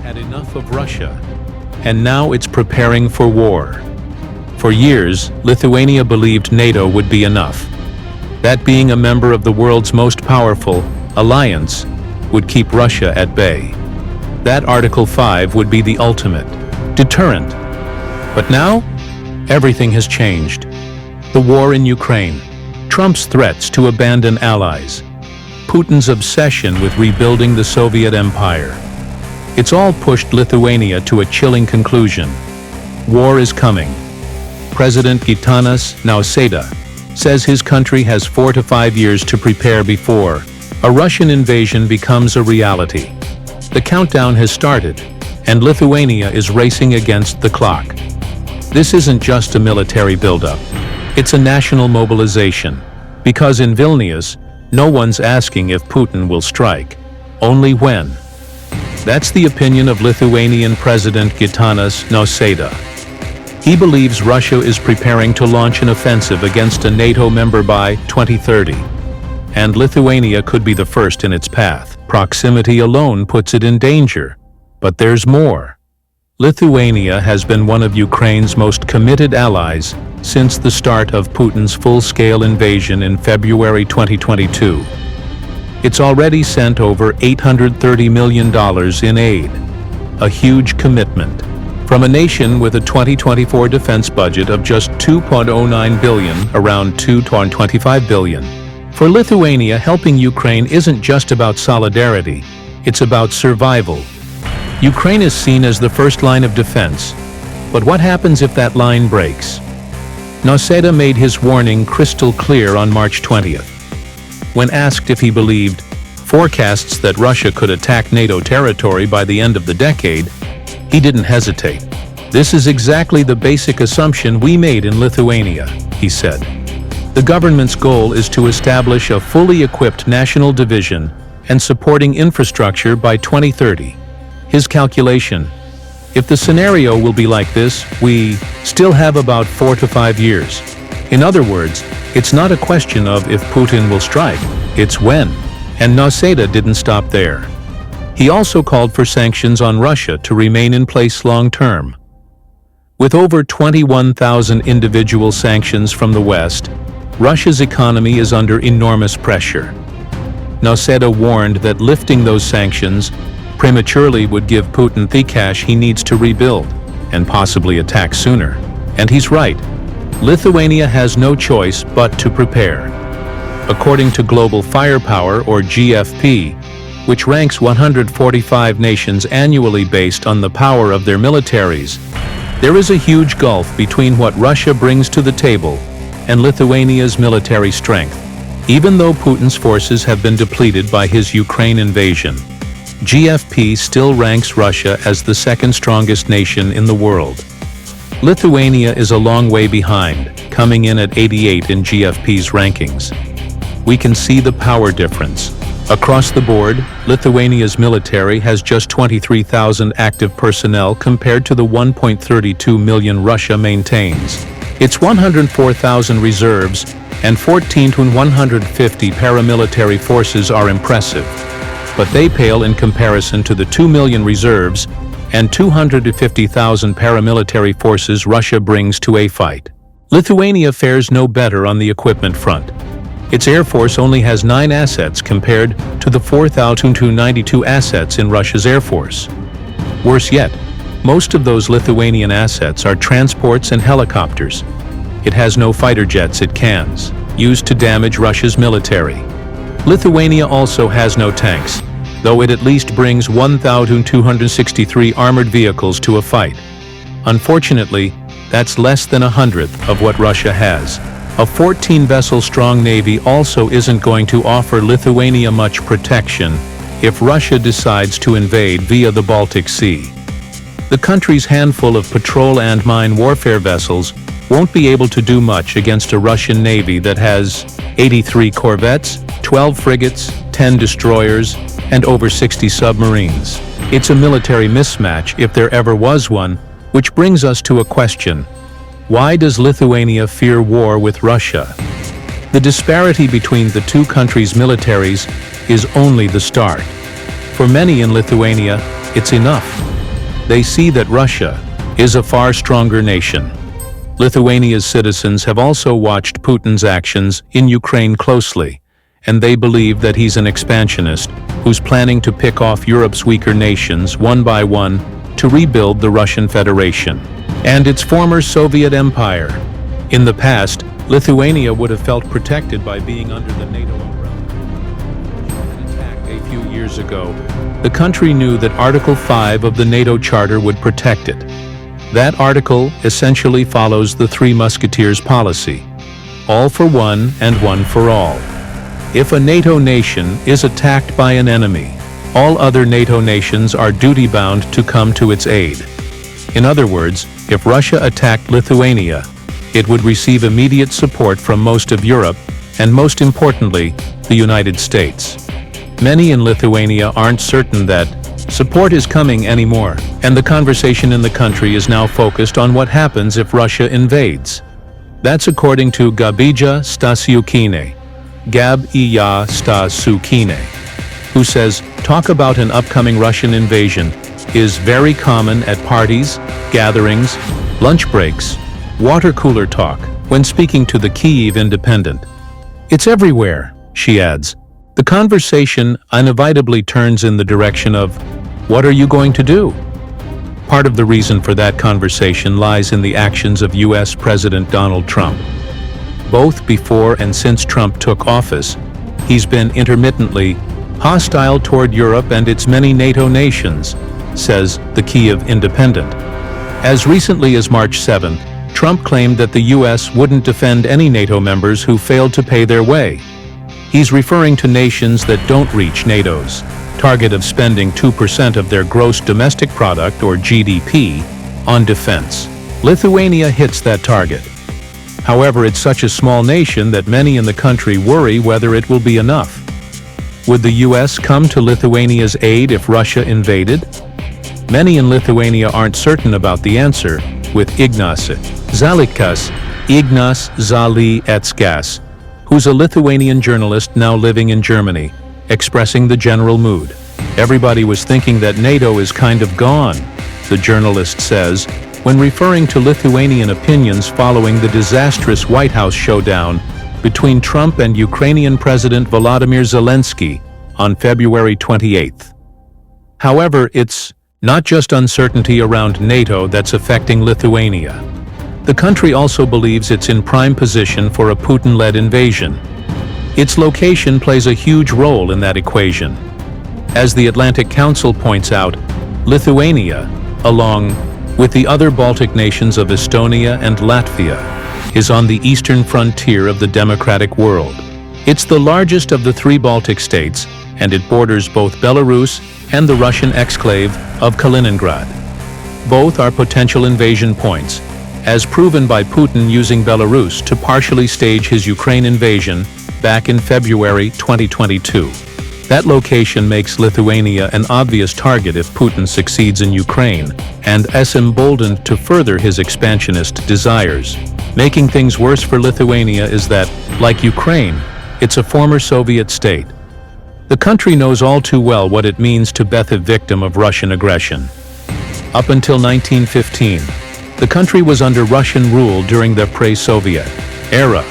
had enough of Russia, and now it's preparing for war. For years, Lithuania believed NATO would be enough. That being a member of the world's most powerful alliance would keep Russia at bay. That Article 5 would be the ultimate deterrent. But now, everything has changed. The war in Ukraine, Trump's threats to abandon allies, Putin's obsession with rebuilding the Soviet empire. It's all pushed Lithuania to a chilling conclusion. War is coming. President Gitanas Nausėda says his country has 4 to 5 years to prepare before a Russian invasion becomes a reality. The countdown has started, and Lithuania is racing against the clock. This isn't just a military buildup. It's a national mobilization, because in Vilnius, no one's asking if Putin will strike, only when. That's the opinion of Lithuanian President Gitanas Nausėda. He believes Russia is preparing to launch an offensive against a NATO member by 2030. And Lithuania could be the first in its path. Proximity alone puts it in danger. But there's more. Lithuania has been one of Ukraine's most committed allies since the start of Putin's full-scale invasion in February 2022. It's already sent over $830 million in aid, a huge commitment. From a nation with a 2024 defense budget of just $2.09 billion, around $2.25 billion. For Lithuania, helping Ukraine isn't just about solidarity, it's about survival. Ukraine is seen as the first line of defense, but what happens if that line breaks? Nausėda made his warning crystal clear on March 20th. When asked if he believed forecasts that Russia could attack NATO territory by the end of the decade, he didn't hesitate. This is exactly the basic assumption we made in Lithuania, he said. The government's goal is to establish a fully equipped national division and supporting infrastructure by 2030. His calculation: if the scenario will be like this, we still have about 4 to 5 years. In other words, it's not a question of if Putin will strike, it's when. And Nausėda didn't stop there. He also called for sanctions on Russia to remain in place long-term. With over 21,000 individual sanctions from the West, Russia's economy is under enormous pressure. Nausėda warned that lifting those sanctions prematurely would give Putin the cash he needs to rebuild and possibly attack sooner. And he's right. Lithuania has no choice but to prepare. According to Global Firepower, or GFP, which ranks 145 nations annually based on the power of their militaries, there is a huge gulf between what Russia brings to the table and Lithuania's military strength. Even though Putin's forces have been depleted by his Ukraine invasion, GFP still ranks Russia as the second strongest nation in the world. Lithuania is a long way behind, coming in at 88 in GFP's rankings. We can see the power difference. Across the board, Lithuania's military has just 23,000 active personnel compared to the 1.32 million Russia maintains. Its 104,000 reserves and 14 to 150 paramilitary forces are impressive, but they pale in comparison to the 2 million reserves and 250,000 paramilitary forces Russia brings to a fight. Lithuania fares no better on the equipment front. Its air force only has 9 assets compared to the 4,292 assets in Russia's air force. Worse yet, most of those Lithuanian assets are transports and helicopters. It has no fighter jets it cans, used to damage Russia's military. Lithuania also has no tanks, though it at least brings 1,263 armored vehicles to a fight. Unfortunately, that's less than 100th of what Russia has. A 14-vessel-strong navy also isn't going to offer Lithuania much protection if Russia decides to invade via the Baltic Sea. The country's handful of patrol and mine warfare vessels won't be able to do much against a Russian navy that has 83 corvettes, 12 frigates, 10 destroyers, and over 60 submarines. It's a military mismatch if there ever was one, which brings us to a question. Why does Lithuania fear war with Russia? The disparity between the two countries' militaries is only the start. For many in Lithuania, it's enough. They see that Russia is a far stronger nation. Lithuania's citizens have also watched Putin's actions in Ukraine closely, and they believe that he's an expansionist who's planning to pick off Europe's weaker nations one by one to rebuild the Russian Federation and its former Soviet empire. In the past, Lithuania would have felt protected by being under the NATO umbrella. An attack a few years ago, the country knew that Article 5 of the NATO Charter would protect it. That article essentially follows the Three Musketeers policy: all for one and one for all. If a NATO nation is attacked by an enemy, all other NATO nations are duty-bound to come to its aid. In other words, if Russia attacked Lithuania, it would receive immediate support from most of Europe, and most importantly, the United States. Many in Lithuania aren't certain that support is coming anymore, and the conversation in the country is now focused on what happens if Russia invades. That's according to Gabija Stasiukine, Gab-iya Stasukine, who says talk about an upcoming Russian invasion is very common at parties, gatherings, lunch breaks, water cooler talk, when speaking to the Kiev Independent. It's everywhere, she adds. The conversation inevitably turns in the direction of, what are you going to do? Part of the reason for that conversation lies in the actions of US President Donald Trump. Both before and since Trump took office, he's been intermittently hostile toward Europe and its many NATO nations, says the Kiev Independent. As recently as March 7th, Trump claimed that the US wouldn't defend any NATO members who failed to pay their way. He's referring to nations that don't reach NATO's target of spending 2% of their gross domestic product, or GDP, on defense. Lithuania hits that target. However, it's such a small nation that many in the country worry whether it will be enough. Would the US come to Lithuania's aid if Russia invaded? Many in Lithuania aren't certain about the answer, with Ignas Zalieckas, who's a Lithuanian journalist now living in Germany, expressing the general mood. Everybody was thinking that NATO is kind of gone, the journalist says, when referring to Lithuanian opinions following the disastrous White House showdown between Trump and Ukrainian President Volodymyr Zelensky on February 28th. However, it's not just uncertainty around NATO that's affecting Lithuania. The country also believes it's in prime position for a Putin-led invasion. Its location plays a huge role in that equation. As the Atlantic Council points out, Lithuania, along with the other Baltic nations of Estonia and Latvia, is on the eastern frontier of the democratic world. It's the largest of the three Baltic states, and it borders both Belarus and the Russian exclave of Kaliningrad. Both are potential invasion points, as proven by Putin using Belarus to partially stage his Ukraine invasion back in February 2022. That location makes Lithuania an obvious target if Putin succeeds in Ukraine, and is emboldened to further his expansionist desires. Making things worse for Lithuania is that, like Ukraine, it's a former Soviet state. The country knows all too well what it means to be a victim of Russian aggression. Up until 1915, the country was under Russian rule during the pre-Soviet era.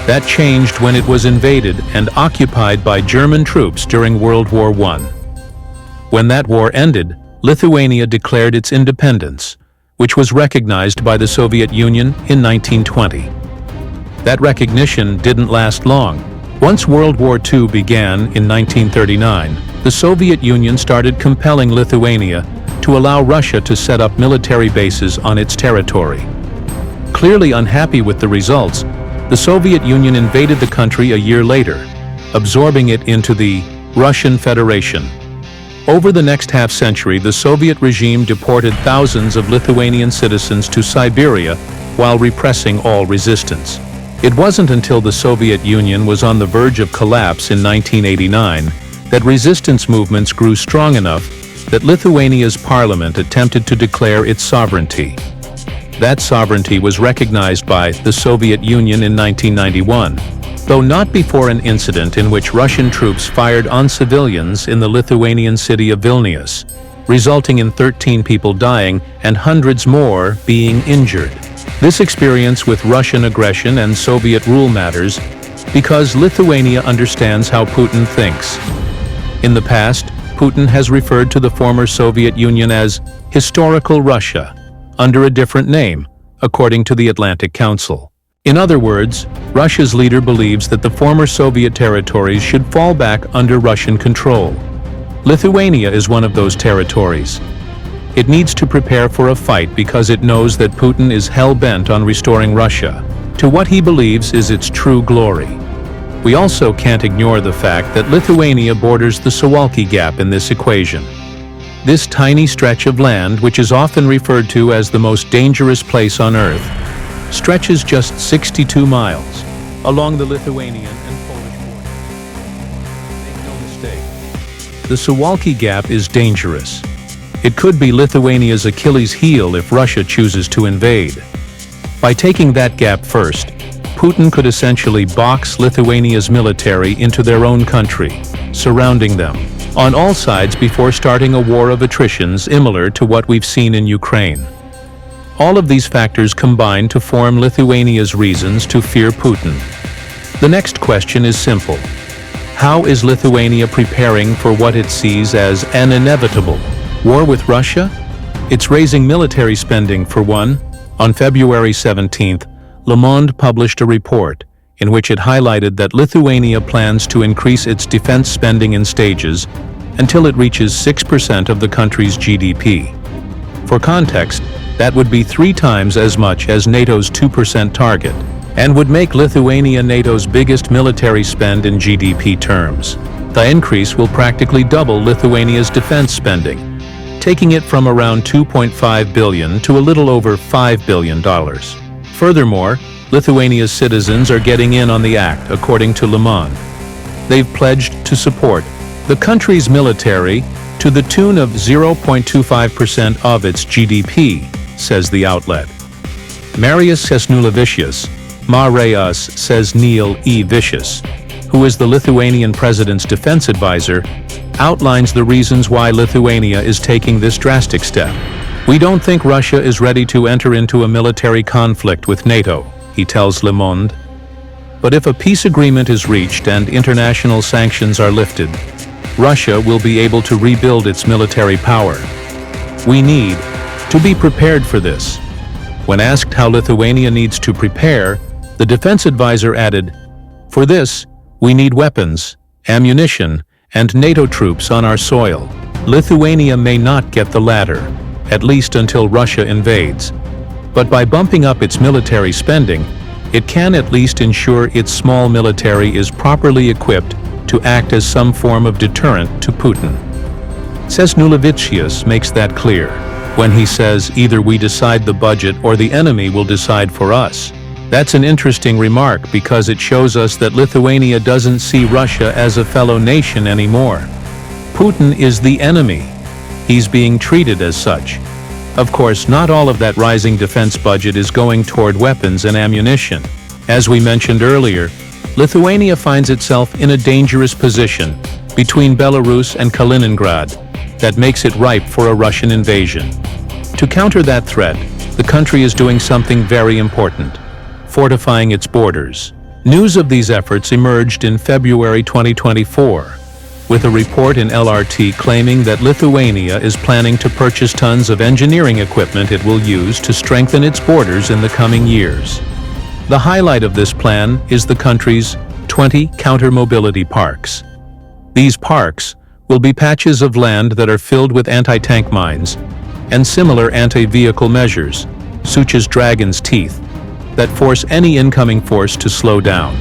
That changed when it was invaded and occupied by German troops during World War I. When that war ended, Lithuania declared its independence, which was recognized by the Soviet Union in 1920. That recognition didn't last long. Once World War II began in 1939, the Soviet Union started compelling Lithuania to allow Russia to set up military bases on its territory. Clearly unhappy with the results, the Soviet Union invaded the country a year later, absorbing it into the Russian Federation. Over the next half-century, the Soviet regime deported thousands of Lithuanian citizens to Siberia while repressing all resistance. It wasn't until the Soviet Union was on the verge of collapse in 1989 that resistance movements grew strong enough that Lithuania's parliament attempted to declare its sovereignty. That sovereignty was recognized by the Soviet Union in 1991. though not before an incident in which Russian troops fired on civilians in the Lithuanian city of Vilnius, resulting in 13 people dying and hundreds more being injured. This experience with Russian aggression and Soviet rule matters because Lithuania understands how Putin thinks. In the past, Putin has referred to the former Soviet Union as historical Russia, under a different name, according to the Atlantic Council. In other words, Russia's leader believes that the former Soviet territories should fall back under Russian control. Lithuania is one of those territories. It needs to prepare for a fight because it knows that Putin is hell-bent on restoring Russia to what he believes is its true glory. We also can't ignore the fact that Lithuania borders the Suwalki Gap in this equation. This tiny stretch of land, which is often referred to as the most dangerous place on Earth, stretches just 62 miles along the Lithuanian and Polish border. Make no mistake, the Suwalki Gap is dangerous. It could be Lithuania's Achilles heel if Russia chooses to invade. By taking that gap first, Putin could essentially box Lithuania's military into their own country, surrounding them on all sides before starting a war of attrition similar to what we've seen in Ukraine. All of these factors combine to form Lithuania's reasons to fear Putin. The next question is simple. How is Lithuania preparing for what it sees as an inevitable war with Russia? It's raising military spending for one. On February 17th, Le Monde published a report in which it highlighted that Lithuania plans to increase its defense spending in stages until it reaches 6% of the country's GDP. For context, that would be 3 times as much as NATO's 2% target, and would make Lithuania NATO's biggest military spend in GDP terms. The increase will practically double Lithuania's defense spending, taking it from around $2.5 billion to a little over $5 billion. Furthermore, Lithuania's citizens are getting in on the act, according to Le Monde. They've pledged to support the country's military to the tune of 0.25% of its GDP, says the outlet. Marius Sesnulevicius, says Neil E. Vicious, who is the Lithuanian president's defense advisor, outlines the reasons why Lithuania is taking this drastic step. We don't think Russia is ready to enter into a military conflict with NATO, he tells Le Monde. But if a peace agreement is reached and international sanctions are lifted, Russia will be able to rebuild its military power. We need to be prepared for this. When asked how Lithuania needs to prepare, the defense advisor added, "For this, we need weapons, ammunition, and NATO troops on our soil. Lithuania may not get the latter, at least until Russia invades. But by bumping up its military spending, it can at least ensure its small military is properly equipped to act as some form of deterrent to Putin." Sesnulevicius makes that clear when he says either we decide the budget or the enemy will decide for us. That's an interesting remark because it shows us that Lithuania doesn't see Russia as a fellow nation anymore. Putin is the enemy. He's being treated as such. Of course, not all of that rising defense budget is going toward weapons and ammunition. As we mentioned earlier, Lithuania finds itself in a dangerous position between Belarus and Kaliningrad that makes it ripe for a Russian invasion. To counter that threat, the country is doing something very important: fortifying its borders. News of these efforts emerged in February 2024, with a report in LRT claiming that Lithuania is planning to purchase tons of engineering equipment it will use to strengthen its borders in the coming years. The highlight of this plan is the country's 20 counter-mobility parks. These parks will be patches of land that are filled with anti-tank mines and similar anti-vehicle measures, such as dragon's teeth, that force any incoming force to slow down.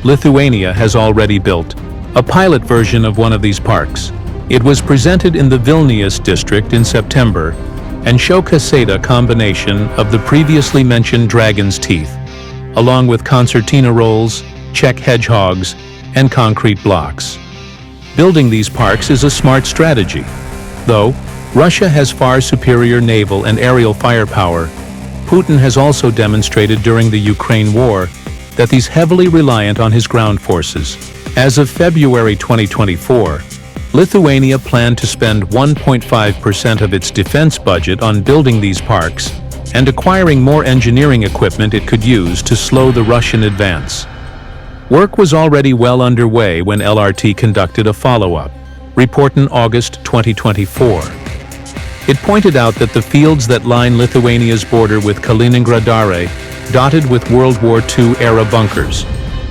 Lithuania has already built a pilot version of one of these parks. It was presented in the Vilnius district in September and showcased a combination of the previously mentioned dragon's teeth, along with concertina rolls, Czech hedgehogs, and concrete blocks. Building these parks is a smart strategy. Though Russia has far superior naval and aerial firepower, Putin has also demonstrated during the Ukraine war that he's heavily reliant on his ground forces. As of February 2024, Lithuania planned to spend 1.5% of its defense budget on building these parks and acquiring more engineering equipment it could use to slow the Russian advance. Work was already well underway when LRT conducted a follow-up report in August 2024. It pointed out that the fields that line Lithuania's border with Kaliningrad are dotted with World War II-era bunkers,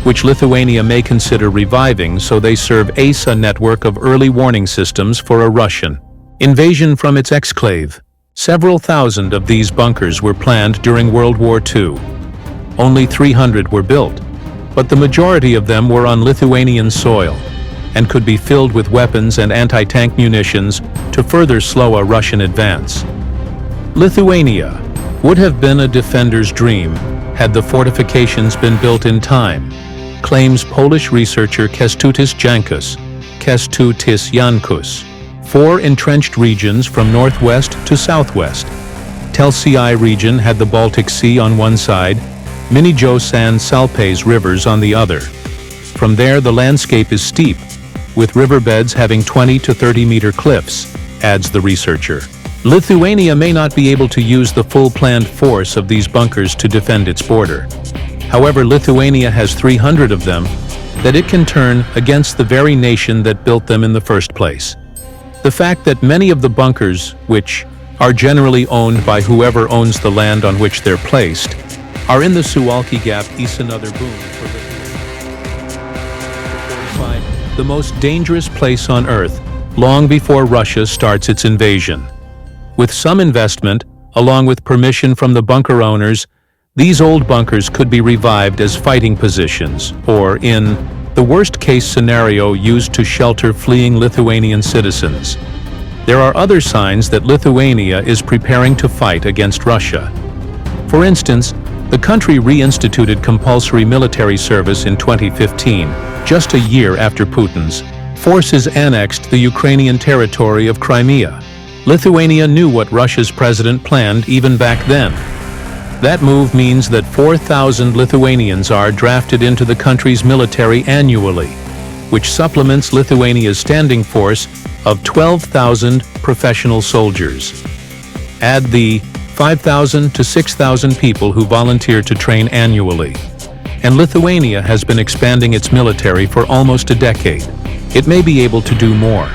which Lithuania may consider reviving so they serve a network of early warning systems for a Russian invasion from its exclave. Several thousand of these bunkers were planned during World War II. Only 300 were built, but the majority of them were on Lithuanian soil and could be filled with weapons and anti-tank munitions to further slow a Russian advance. Lithuania would have been a defender's dream had the fortifications been built in time, claims Polish researcher Kęstutis Jankus. 4 entrenched regions from northwest to southwest. Telsiai region had the Baltic Sea on one side, Minijos and Salpes rivers on the other. From there, the landscape is steep, with riverbeds having 20 to 30-meter cliffs, adds the researcher. Lithuania may not be able to use the full planned force of these bunkers to defend its border. However, Lithuania has 300 of them that it can turn against the very nation that built them in the first place. The fact that many of the bunkers, which are generally owned by whoever owns the land on which they're placed, are in the Suwalki Gap is another boon for Lithuania. The most dangerous place on Earth, long before Russia starts its invasion. With some investment, along with permission from the bunker owners, these old bunkers could be revived as fighting positions, or in the worst-case scenario used to shelter fleeing Lithuanian citizens. There are other signs that Lithuania is preparing to fight against Russia. For instance, the country reinstituted compulsory military service in 2015, just a year after Putin's forces annexed the Ukrainian territory of Crimea. Lithuania knew what Russia's president planned even back then. That move means that 4,000 Lithuanians are drafted into the country's military annually, which supplements Lithuania's standing force of 12,000 professional soldiers. Add the 5,000 to 6,000 people who volunteer to train annually. And Lithuania has been expanding its military for almost a decade. It may be able to do more.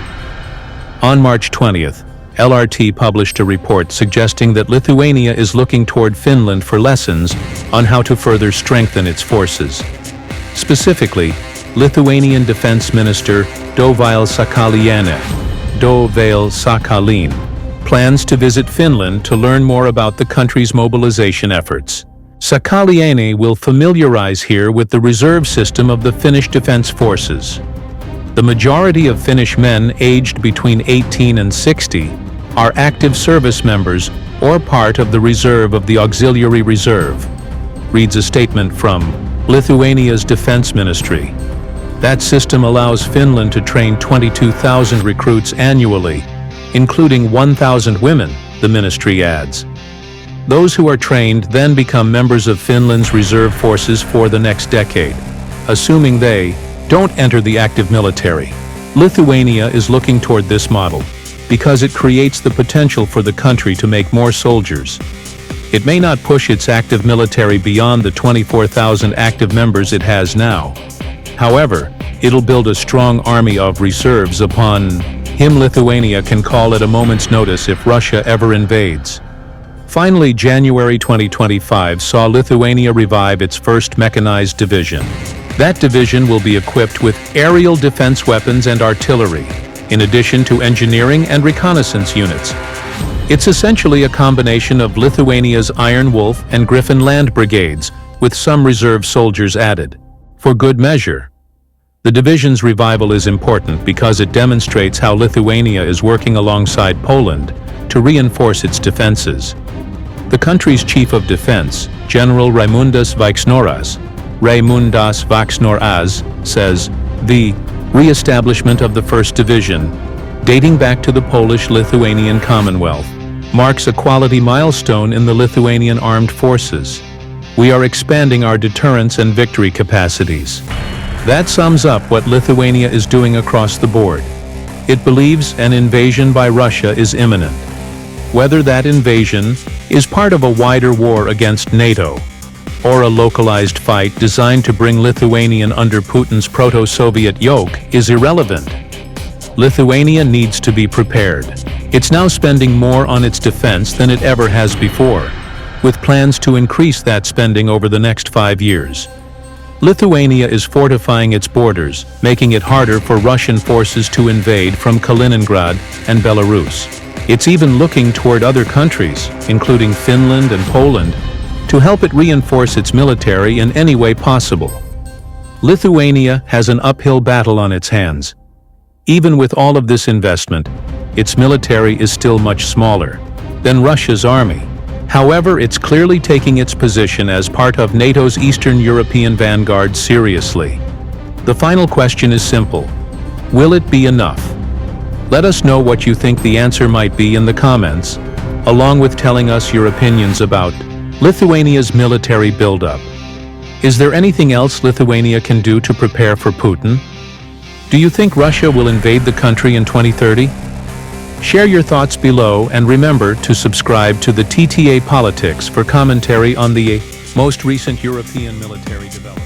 On March 20th, LRT published a report suggesting that Lithuania is looking toward Finland for lessons on how to further strengthen its forces. Specifically, Lithuanian Defense Minister Dovile Sakalin plans to visit Finland to learn more about the country's mobilization efforts. Sakaliene will familiarize here with the reserve system of the Finnish Defense Forces. The majority of Finnish men aged between 18 and 60 are active service members or part of the reserve of the Auxiliary Reserve, reads a statement from Lithuania's Defense Ministry. That system allows Finland to train 22,000 recruits annually, including 1,000 women, the ministry adds. Those who are trained then become members of Finland's reserve forces for the next decade, assuming they don't enter the active military. Lithuania is looking toward this model because it creates the potential for the country to make more soldiers. It may not push its active military beyond the 24,000 active members it has now. However, it'll build a strong army of reserves upon him Lithuania can call at a moment's notice if Russia ever invades. Finally, January 2025 saw Lithuania revive its first mechanized division. That division will be equipped with aerial defense weapons and artillery, in addition to engineering and reconnaissance units. It's essentially a combination of Lithuania's Iron Wolf and Griffin land brigades, with some reserve soldiers added. For good measure. The division's revival is important because it demonstrates how Lithuania is working alongside Poland to reinforce its defenses. The country's chief of defense, General Raimundas Vaikšnoras, says, the re-establishment of the 1st Division, dating back to the Polish-Lithuanian Commonwealth, marks a quality milestone in the Lithuanian armed forces. We are expanding our deterrence and victory capacities. That sums up what Lithuania is doing across the board. It believes an invasion by Russia is imminent. Whether that invasion is part of a wider war against NATO, or a localized fight designed to bring Lithuania under Putin's proto-Soviet yoke, is irrelevant. Lithuania needs to be prepared. It's now spending more on its defense than it ever has before, with plans to increase that spending over the next 5 years. Lithuania is fortifying its borders, making it harder for Russian forces to invade from Kaliningrad and Belarus. It's even looking toward other countries, including Finland and Poland, to help it reinforce its military in any way possible. Lithuania has an uphill battle on its hands. Even with all of this investment, its military is still much smaller than Russia's army. However, it's clearly taking its position as part of NATO's Eastern European vanguard seriously. The final question is simple. Will it be enough? Let us know what you think the answer might be in the comments, along with telling us your opinions about Lithuania's military buildup. Is there anything else Lithuania can do to prepare for Putin? Do you think Russia will invade the country in 2030? Share your thoughts below and remember to subscribe to the TTA Politics for commentary on the most recent European military developments.